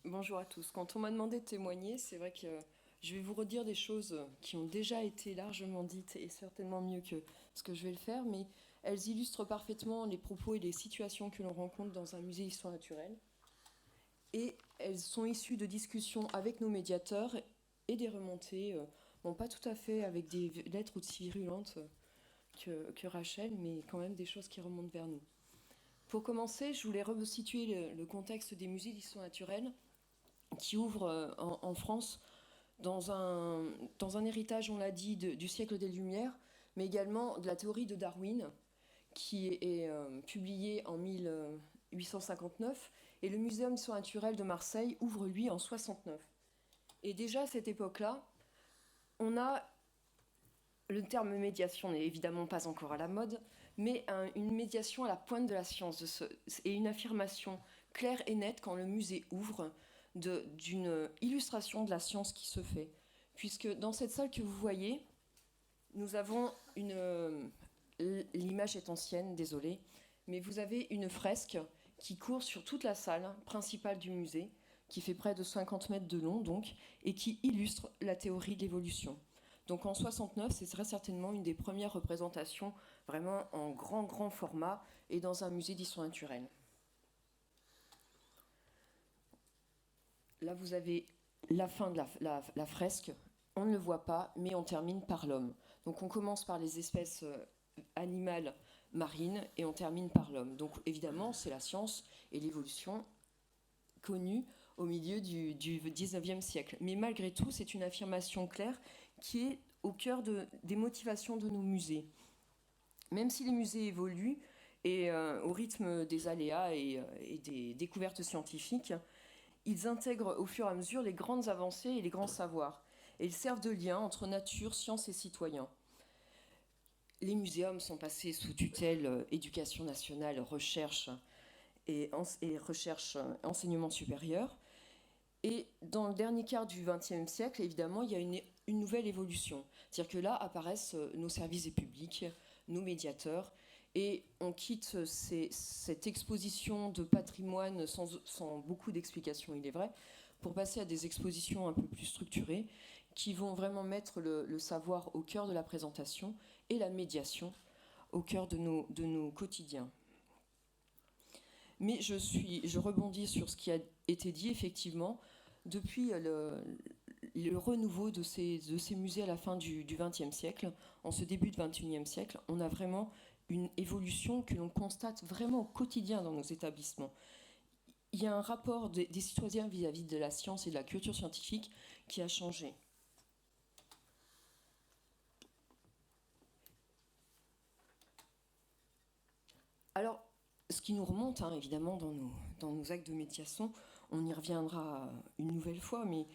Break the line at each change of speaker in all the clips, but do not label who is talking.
Bonjour à tous. Quand on m'a demandé de témoigner, c'est vrai que je vais vous redire des choses qui ont déjà été largement dites et certainement mieux que ce que je vais le faire, mais elles illustrent parfaitement les propos et les situations que l'on rencontre dans un musée d'histoire naturelle. Et elles sont issues de discussions avec nos médiateurs et des remontées, bon pas tout à fait avec des lettres aussi virulentes que Rachel, mais quand même des choses qui remontent vers nous. Pour commencer, je voulais resituer le contexte des musées d'histoire naturelle qui ouvrent en France dans un héritage, on l'a dit, du siècle des Lumières, mais également de la théorie de Darwin, qui est publiée en 1859, et le Muséum d'histoire naturelle de Marseille ouvre, lui, en 69. Et déjà à cette époque-là, on a le terme médiation n'est évidemment pas encore à la mode, mais une médiation à la pointe de la science et une affirmation claire et nette quand le musée ouvre d'une illustration de la science qui se fait. Puisque dans cette salle que vous voyez, nous avons l'image est ancienne, désolé, mais vous avez une fresque qui court sur toute la salle principale du musée, qui fait près de 50 mètres de long donc, et qui illustre la théorie de l'évolution. Donc en 69, c'est très certainement une des premières représentations vraiment en grand format et dans un musée d'histoire naturelle. Là, vous avez la fin de la fresque. On ne le voit pas, mais on termine par l'homme. Donc on commence par les espèces animales marines et on termine par l'homme. Donc évidemment, c'est la science et l'évolution connue au milieu du 19e siècle. Mais malgré tout, c'est une affirmation claire qui est au cœur des motivations de nos musées. Même si les musées évoluent et au rythme des aléas et des découvertes scientifiques, ils intègrent au fur et à mesure les grandes avancées et les grands savoirs. Et ils servent de lien entre nature, science et citoyens. Les muséums sont passés sous tutelle éducation nationale, recherche et recherche enseignement supérieur. Et dans le dernier quart du XXe siècle, évidemment, il y a une nouvelle évolution. C'est-à-dire que là apparaissent nos services publics, nos médiateurs, et on quitte cette exposition de patrimoine sans beaucoup d'explications, il est vrai, pour passer à des expositions un peu plus structurées, qui vont vraiment mettre le savoir au cœur de la présentation et la médiation au cœur de nos quotidiens. Mais je rebondis sur ce qui a été dit, effectivement, depuis le renouveau de ces musées à la fin du XXe siècle, en ce début de XXIe siècle, on a vraiment une évolution que l'on constate vraiment au quotidien dans nos établissements. Il y a un rapport des citoyens vis-à-vis de la science et de la culture scientifique qui a changé. Alors, ce qui nous remonte, évidemment, dans nos actes de médiation, on y reviendra une nouvelle fois, mais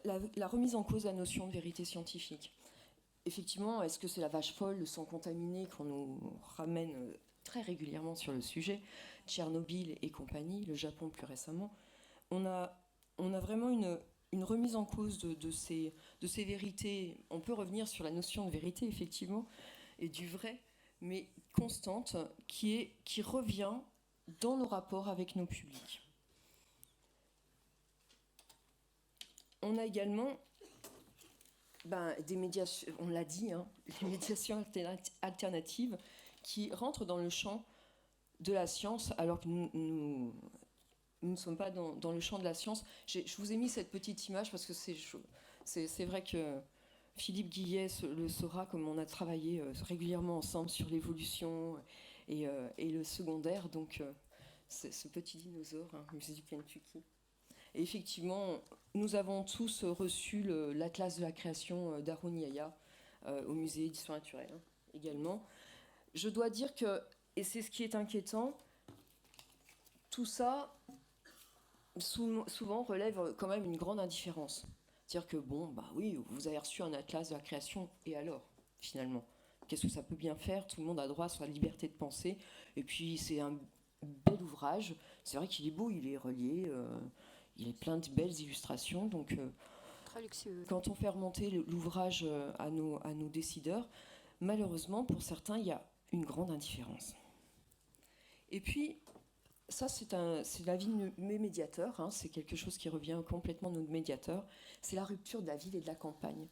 la remise en cause de la notion de vérité scientifique. Effectivement, est-ce que c'est la vache folle, le sang contaminé qu'on nous ramène très régulièrement sur le sujet, Tchernobyl et compagnie, le Japon plus récemment, on a vraiment une remise en cause de ces vérités. On peut revenir sur la notion de vérité, effectivement, et du vrai, mais constante, qui revient dans nos rapports avec nos publics. On a également des médiations, on l'a dit, les médiations alternatives qui rentrent dans le champ de la science, alors que nous ne sommes pas dans le champ de la science. Je vous ai mis cette petite image parce que c'est vrai que Philippe Guillet le saura, comme on a travaillé régulièrement ensemble sur l'évolution et le secondaire. Donc, ce petit dinosaure, musée du Kentucky. Et effectivement, nous avons tous reçu l'Atlas de la création d'Haroun Yahya au musée d'histoire naturelle également. Je dois dire que, et c'est ce qui est inquiétant, tout ça souvent relève quand même une grande indifférence. C'est-à-dire que, oui, vous avez reçu un atlas de la création, et alors, finalement, qu'est-ce que ça peut bien faire? Tout le monde a droit sur la liberté de penser, et puis c'est un bel ouvrage. C'est vrai qu'il est beau, il est relié, il est plein de belles illustrations, donc quand on fait remonter l'ouvrage à nos décideurs, malheureusement, pour certains, il y a une grande indifférence. Et puis, ça, c'est l'avis de mes médiateurs, hein, c'est quelque chose qui revient complètement de nos médiateurs, c'est la rupture de la ville et de la campagne.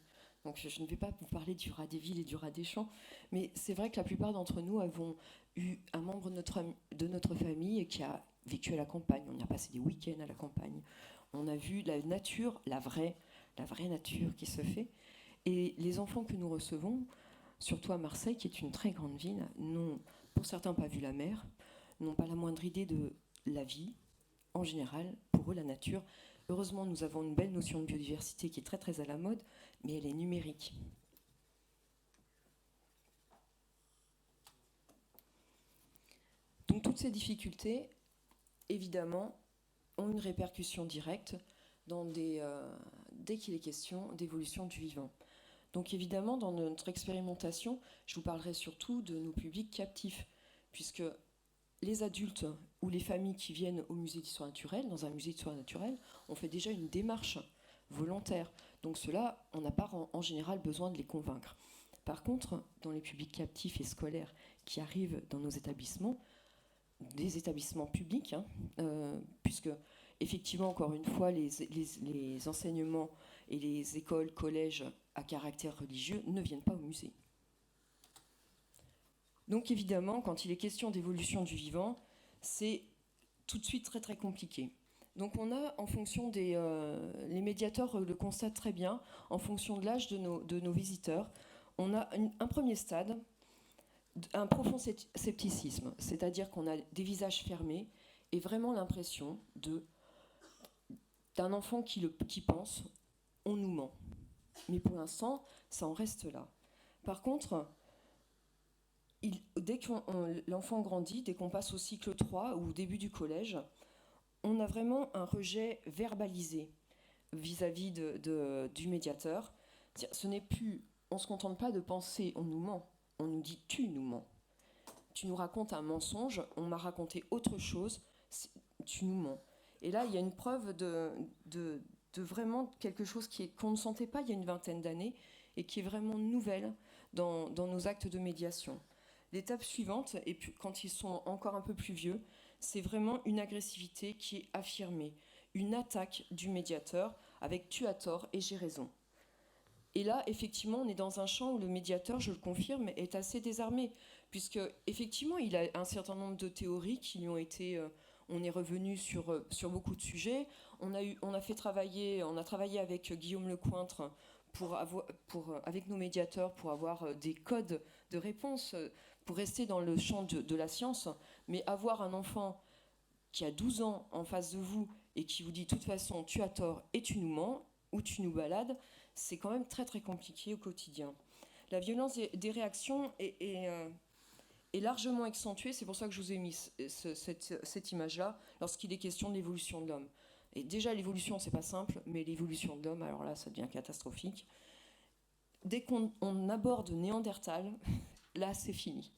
Donc je ne vais pas vous parler du rat des villes et du rat des champs, mais c'est vrai que la plupart d'entre nous avons eu un membre de notre famille qui a vécu à la campagne. On a passé des week-ends à la campagne. On a vu la nature, la vraie nature qui se fait. Et les enfants que nous recevons, surtout à Marseille, qui est une très grande ville, n'ont pour certains pas vu la mer, n'ont pas la moindre idée de la vie, en général, pour eux la nature. Heureusement, nous avons une belle notion de biodiversité qui est très très à la mode, mais elle est numérique. Donc toutes ces difficultés, évidemment, ont une répercussion directe dès qu'il est question d'évolution du vivant. Donc évidemment, dans notre expérimentation, je vous parlerai surtout de nos publics captifs, puisque les adultes ou les familles qui viennent au musée d'histoire naturelle, dans un musée d'histoire naturelle, on fait déjà une démarche volontaire. Donc ceux-là, on n'a pas en général besoin de les convaincre. Par contre, dans les publics captifs et scolaires qui arrivent dans nos établissements, des établissements publics, puisque effectivement, encore une fois, les enseignements et les écoles, collèges à caractère religieux ne viennent pas au musée. Donc évidemment, quand il est question d'évolution du vivant, c'est tout de suite très très compliqué. Donc on a, en fonction les médiateurs le constatent très bien, en fonction de l'âge de nos visiteurs, on a un premier stade, un profond scepticisme, c'est-à-dire qu'on a des visages fermés et vraiment l'impression d'un enfant qui pense « on nous ment ». Mais pour l'instant, ça en reste là. Par contre, dès que l'enfant grandit, dès qu'on passe au cycle 3 ou au début du collège, on a vraiment un rejet verbalisé vis-à-vis du médiateur. Ce n'est plus, on ne se contente pas de penser on nous ment, on nous dit tu nous mens. Tu nous racontes un mensonge, on m'a raconté autre chose, tu nous mens. Et là, il y a une preuve de vraiment quelque chose qu'on ne sentait pas il y a une vingtaine d'années et qui est vraiment nouvelle dans nos actes de médiation. L'étape suivante, et puis quand ils sont encore un peu plus vieux, c'est vraiment une agressivité qui est affirmée, une attaque du médiateur avec tu as tort et j'ai raison. Et là, effectivement, on est dans un champ où le médiateur, je le confirme, est assez désarmé, puisque effectivement, il a un certain nombre de théories qui lui ont été... on est revenu sur beaucoup de sujets. On a travaillé avec Guillaume Lecointre avec nos médiateurs pour avoir des codes de réponse, pour rester dans le champ de la science. Mais avoir un enfant qui a 12 ans en face de vous et qui vous dit de toute façon tu as tort et tu nous mens ou tu nous balades, c'est quand même très très compliqué au quotidien. La violence des réactions est largement accentuée, c'est pour ça que je vous ai mis cette image-là, lorsqu'il est question de l'évolution de l'homme. Et déjà l'évolution c'est pas simple, mais l'évolution de l'homme, alors là ça devient catastrophique. Dès qu'on aborde Néandertal, là c'est fini.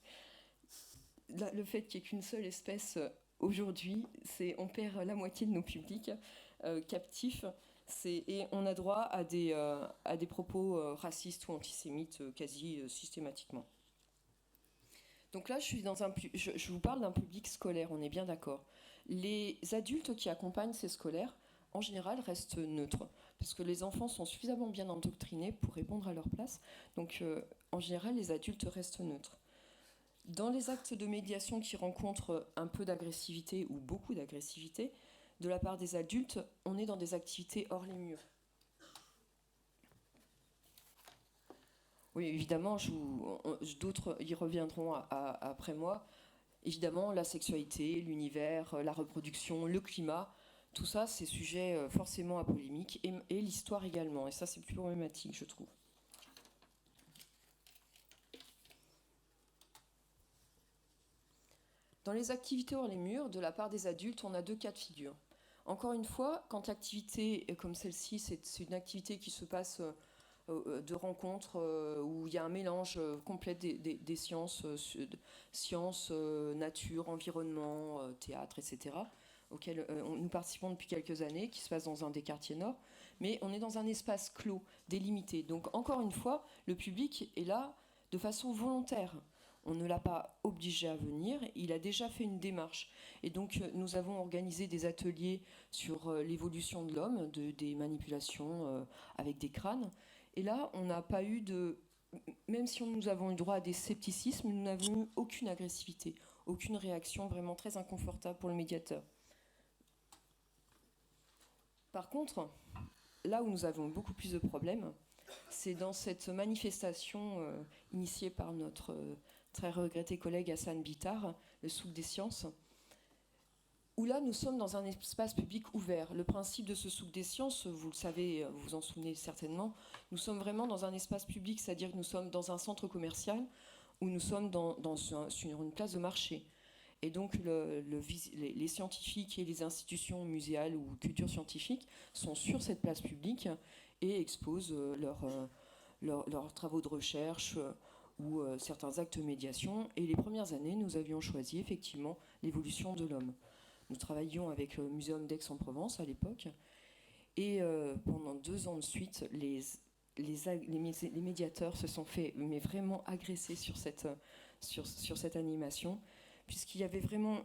Là, le fait qu'il n'y ait qu'une seule espèce aujourd'hui, on perd la moitié de nos publics captifs. Et on a droit à des propos racistes ou antisémites quasi systématiquement. Donc là, je vous parle d'un public scolaire, on est bien d'accord. Les adultes qui accompagnent ces scolaires, en général, restent neutres, parce que les enfants sont suffisamment bien endoctrinés pour répondre à leur place. Donc, en général, les adultes restent neutres. Dans les actes de médiation qui rencontrent un peu d'agressivité ou beaucoup d'agressivité, de la part des adultes, on est dans des activités hors les murs. Oui, évidemment, d'autres y reviendront après moi. Évidemment, la sexualité, l'univers, la reproduction, le climat, tout ça, c'est sujet forcément à polémique, et l'histoire également. Et ça, c'est plus problématique, je trouve. Dans les activités hors les murs, de la part des adultes, on a deux cas de figure. Encore une fois, quand l'activité comme celle-ci, c'est une activité qui se passe de rencontres où il y a un mélange complet des sciences, nature, environnement, théâtre, etc., auquel nous participons depuis quelques années, qui se passe dans un des quartiers nord, mais on est dans un espace clos, délimité. Donc encore une fois, le public est là de façon volontaire. On ne l'a pas obligé à venir, il a déjà fait une démarche. Et donc nous avons organisé des ateliers sur l'évolution de l'homme, des manipulations avec des crânes. Et là, on n'a pas eu de... Même si nous avons eu droit à des scepticismes, nous n'avons eu aucune agressivité, aucune réaction vraiment très inconfortable pour le médiateur. Par contre, là où nous avons beaucoup plus de problèmes, c'est dans cette manifestation initiée par notre très regretté collègue Hassan Bitar, le souk des sciences, où là nous sommes dans un espace public ouvert. Le principe de ce souk des sciences, vous le savez, vous vous en souvenez certainement, nous sommes vraiment dans un espace public, c'est-à-dire que nous sommes dans un centre commercial où nous sommes sur une place de marché. Et donc les scientifiques et les institutions muséales ou culture scientifique sont sur cette place publique et exposent leurs travaux de recherche ou certains actes de médiation. Et les premières années, nous avions choisi effectivement l'évolution de l'homme. Nous travaillions avec le Muséum d'Aix-en-Provence à l'époque. Et pendant 2 ans de suite, les médiateurs se sont fait mais vraiment agresser sur cette animation, puisqu'il y avait vraiment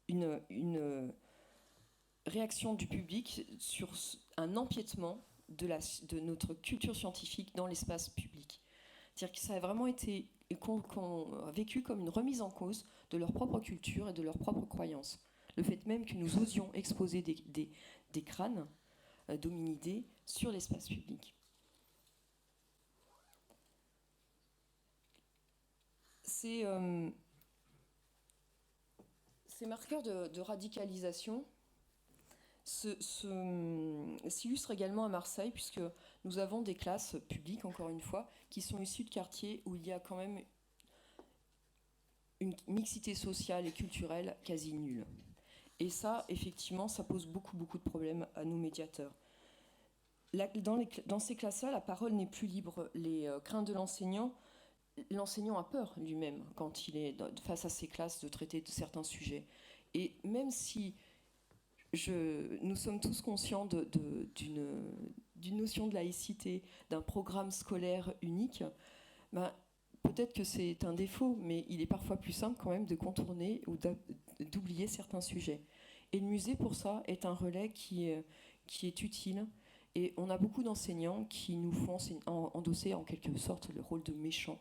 une réaction du public sur un empiètement de notre culture scientifique dans l'espace public. C'est-à-dire que ça a vraiment été vécu comme une remise en cause de leur propre culture et de leurs propres croyances. Le fait même que nous osions exposer des crânes d'hominidés sur l'espace public. Ces marqueurs de radicalisation s'illustrent également à Marseille, puisque nous avons des classes publiques, encore une fois, qui sont issues de quartiers où il y a quand même une mixité sociale et culturelle quasi nulle. Et ça, effectivement, ça pose beaucoup de problèmes à nous médiateurs. Dans ces classes-là, la parole n'est plus libre. Les craintes de l'enseignant a peur lui-même quand il est face à ces classes de traiter de certains sujets. Et même si nous sommes tous conscients d'une notion de laïcité, d'un programme scolaire unique, peut-être que c'est un défaut, mais il est parfois plus simple quand même de contourner ou d'oublier certains sujets. Et le musée, pour ça, est un relais qui est utile. Et on a beaucoup d'enseignants qui nous font endosser en quelque sorte le rôle de méchant,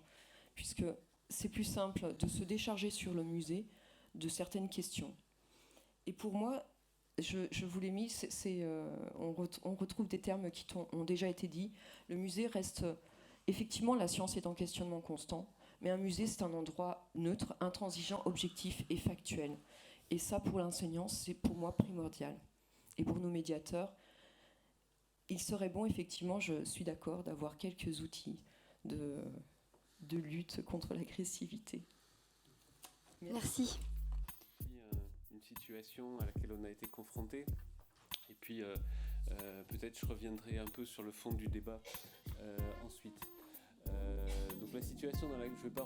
puisque c'est plus simple de se décharger sur le musée de certaines questions. Et pour moi, je vous l'ai mis, on retrouve des termes qui ont déjà été dits. Le musée reste... Effectivement, la science est en questionnement constant, mais un musée, c'est un endroit neutre, intransigeant, objectif et factuel. Et ça, pour l'enseignant, c'est pour moi primordial. Et pour nos médiateurs, il serait bon, effectivement, je suis d'accord, d'avoir quelques outils de lutte contre l'agressivité.
Merci.
Une situation à laquelle on a été confronté. Et puis, peut-être je reviendrai un peu sur le fond du débat ensuite. Donc la situation dans laquelle je ne vais pas